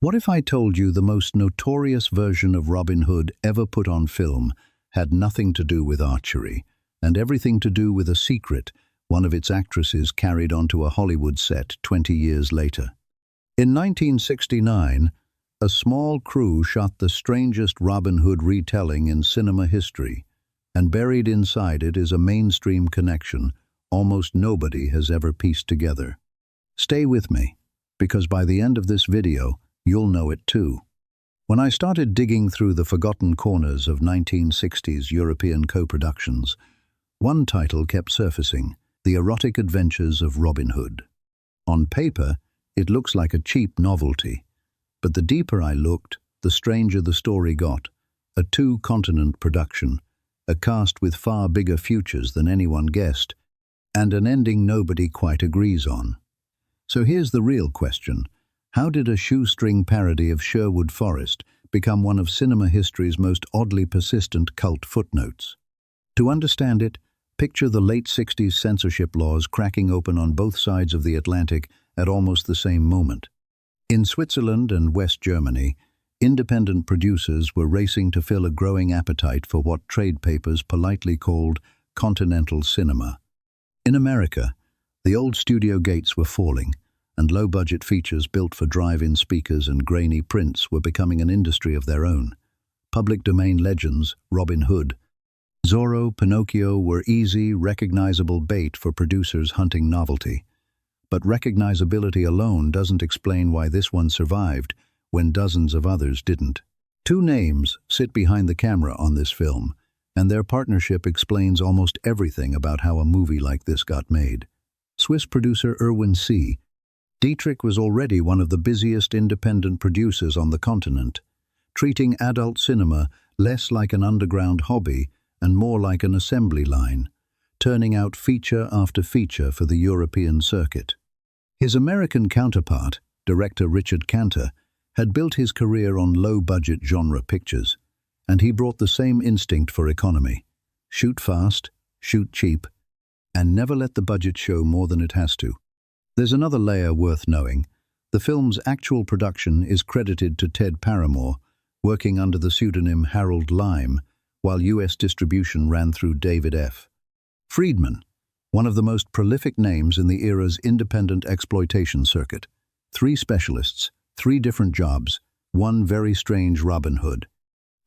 What if I told you the most notorious version of Robin Hood ever put on film had nothing to do with archery, and everything to do with a secret one of its actresses carried onto a Hollywood set 20 years later? In 1969, a small crew shot the strangest Robin Hood retelling in cinema history, and buried inside it is a mainstream connection almost nobody has ever pieced together. Stay with me, because by the end of this video, you'll know it too. When I started digging through the forgotten corners of 1960s European co-productions, one title kept surfacing: The Erotic Adventures of Robin Hood. On paper, it looks like a cheap novelty, but the deeper I looked, the stranger the story got. A two-continent production, a cast with far bigger futures than anyone guessed, and an ending nobody quite agrees on. So here's the real question. How did a shoestring parody of Sherwood Forest become one of cinema history's most oddly persistent cult footnotes? To understand it, picture the late 60s censorship laws cracking open on both sides of the Atlantic at almost the same moment. In Switzerland and West Germany, independent producers were racing to fill a growing appetite for what trade papers politely called continental cinema. In America, the old studio gates were falling, and low-budget features built for drive-in speakers and grainy prints were becoming an industry of their own. Public domain legends, Robin Hood, Zorro, Pinocchio were easy, recognizable bait for producers hunting novelty. But recognizability alone doesn't explain why this one survived when dozens of others didn't. Two names sit behind the camera on this film, and their partnership explains almost everything about how a movie like this got made. Swiss producer Erwin C. Dietrich was already one of the busiest independent producers on the continent, treating adult cinema less like an underground hobby and more like an assembly line, turning out feature after feature for the European circuit. His American counterpart, director Richard Cantor, had built his career on low-budget genre pictures, and he brought the same instinct for economy: shoot fast, shoot cheap, and never let the budget show more than it has to. There's another layer worth knowing. The film's actual production is credited to Ted Paramore, working under the pseudonym Harold Lime, while US distribution ran through David F. Friedman, one of the most prolific names in the era's independent exploitation circuit. 3 specialists, 3 different jobs, one very strange Robin Hood.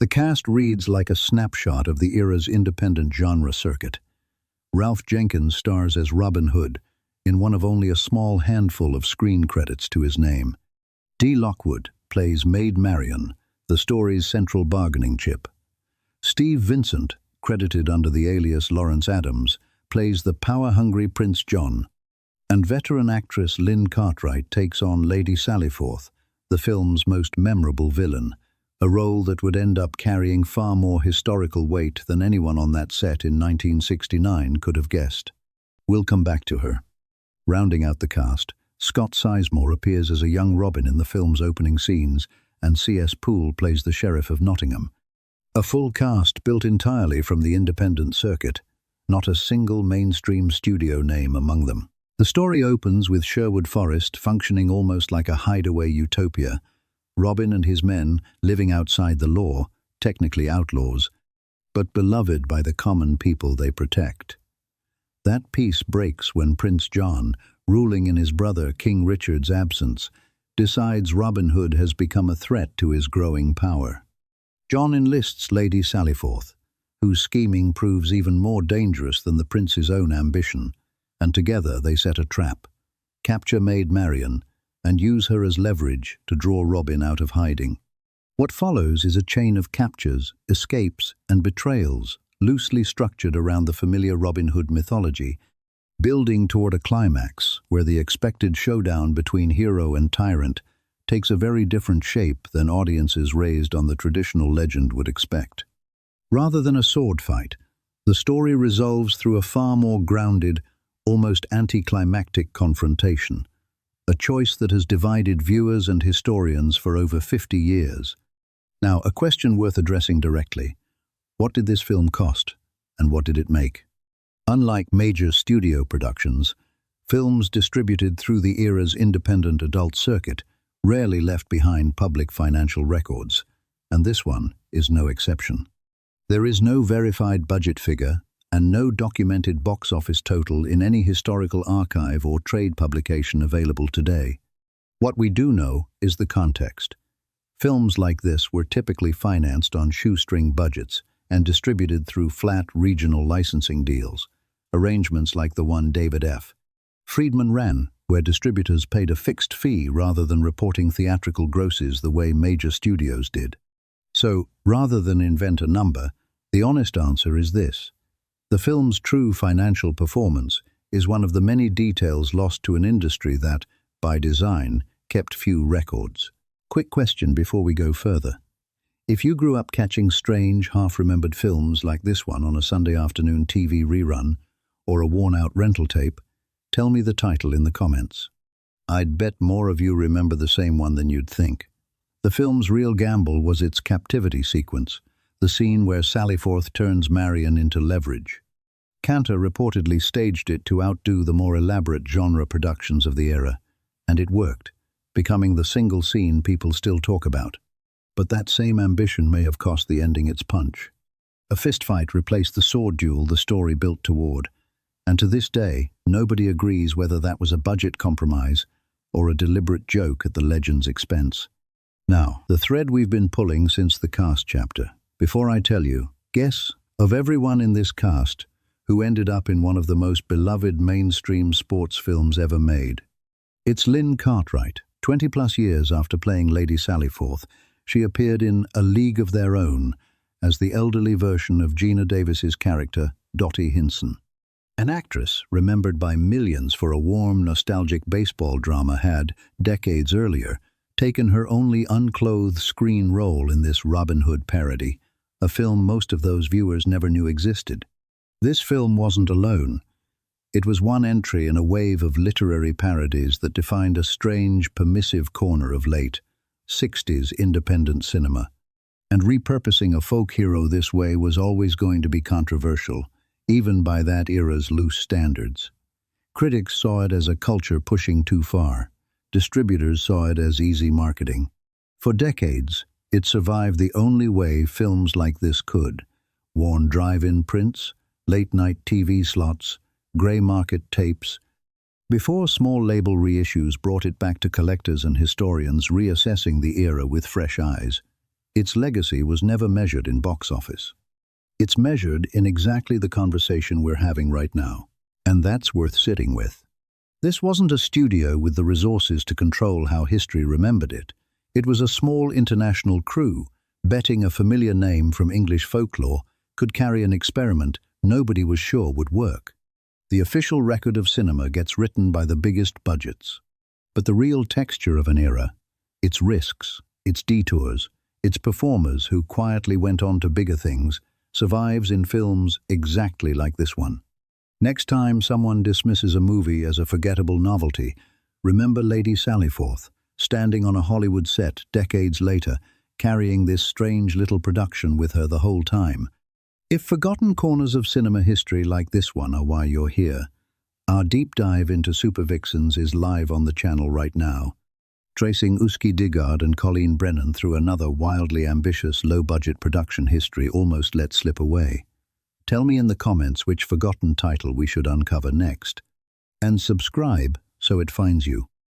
The cast reads like a snapshot of the era's independent genre circuit. Ralph Jenkins stars as Robin Hood, in one of only a small handful of screen credits to his name. Dee Lockwood plays Maid Marian, the story's central bargaining chip. Steve Vincent, credited under the alias Lawrence Adams, plays the power-hungry Prince John. And veteran actress Lynn Cartwright takes on Lady Sallyforth, the film's most memorable villain, a role that would end up carrying far more historical weight than anyone on that set in 1969 could have guessed. We'll come back to her. Rounding out the cast, Scott Sizemore appears as a young Robin in the film's opening scenes, and C.S. Poole plays the Sheriff of Nottingham. A full cast built entirely from the independent circuit, not a single mainstream studio name among them. The story opens with Sherwood Forest functioning almost like a hideaway utopia, Robin and his men living outside the law, technically outlaws, but beloved by the common people they protect. That peace breaks when Prince John, ruling in his brother King Richard's absence, decides Robin Hood has become a threat to his growing power. John enlists Lady Sallyforth, whose scheming proves even more dangerous than the prince's own ambition, and together they set a trap, capture Maid Marian, and use her as leverage to draw Robin out of hiding. What follows is a chain of captures, escapes, and betrayals, loosely structured around the familiar Robin Hood mythology, building toward a climax where the expected showdown between hero and tyrant takes a very different shape than audiences raised on the traditional legend would expect. Rather than a sword fight, the story resolves through a far more grounded, almost anticlimactic confrontation, a choice that has divided viewers and historians for over 50 years. Now, a question worth addressing directly. What did this film cost, and what did it make? Unlike major studio productions, films distributed through the era's independent adult circuit rarely left behind public financial records, and this one is no exception. There is no verified budget figure and no documented box office total in any historical archive or trade publication available today. What we do know is the context. Films like this were typically financed on shoestring budgets and distributed through flat regional licensing deals, arrangements like the one David F. Friedman ran, where distributors paid a fixed fee rather than reporting theatrical grosses the way major studios did. So, rather than invent a number, the honest answer is this. The film's true financial performance is one of the many details lost to an industry that, by design, kept few records. Quick question before we go further. If you grew up catching strange, half-remembered films like this one on a Sunday afternoon TV rerun or a worn-out rental tape, tell me the title in the comments. I'd bet more of you remember the same one than you'd think. The film's real gamble was its captivity sequence, the scene where Sallyforth turns Marion into leverage. Cantor reportedly staged it to outdo the more elaborate genre productions of the era, and it worked, becoming the single scene people still talk about. But that same ambition may have cost the ending its punch. A fistfight replaced the sword duel the story built toward, and to this day, nobody agrees whether that was a budget compromise or a deliberate joke at the legend's expense. Now, the thread we've been pulling since the cast chapter. Before I tell you, guess, of everyone in this cast, who ended up in one of the most beloved mainstream sports films ever made. It's Lynn Cartwright. 20-plus years after playing Lady Sallyforth, she appeared in A League of Their Own as the elderly version of Gina Davis's character, Dottie Hinson. An actress remembered by millions for a warm, nostalgic baseball drama had, decades earlier, taken her only unclothed screen role in this Robin Hood parody, a film most of those viewers never knew existed. This film wasn't alone. It was one entry in a wave of literary parodies that defined a strange, permissive corner of late 60s independent cinema. And repurposing a folk hero this way was always going to be controversial, even by that era's loose standards. Critics saw it as a culture pushing too far. Distributors saw it as easy marketing. For decades, it survived the only way films like this could: worn drive-in prints, late-night TV slots, grey market tapes. Before small label reissues brought it back to collectors and historians reassessing the era with fresh eyes, its legacy was never measured in box office. It's measured in exactly the conversation we're having right now, and that's worth sitting with. This wasn't a studio with the resources to control how history remembered it. It was a small international crew, betting a familiar name from English folklore could carry an experiment nobody was sure would work. The official record of cinema gets written by the biggest budgets. But the real texture of an era, its risks, its detours, its performers who quietly went on to bigger things, survives in films exactly like this one. Next time someone dismisses a movie as a forgettable novelty, remember Lady Sallyforth, standing on a Hollywood set decades later, carrying this strange little production with her the whole time. If forgotten corners of cinema history like this one are why you're here, our deep dive into super vixens is live on the channel right now, tracing Uski Digard and Colleen Brennan through another wildly ambitious low-budget production history almost let slip away. Tell me in the comments which forgotten title we should uncover next, and subscribe so it finds you.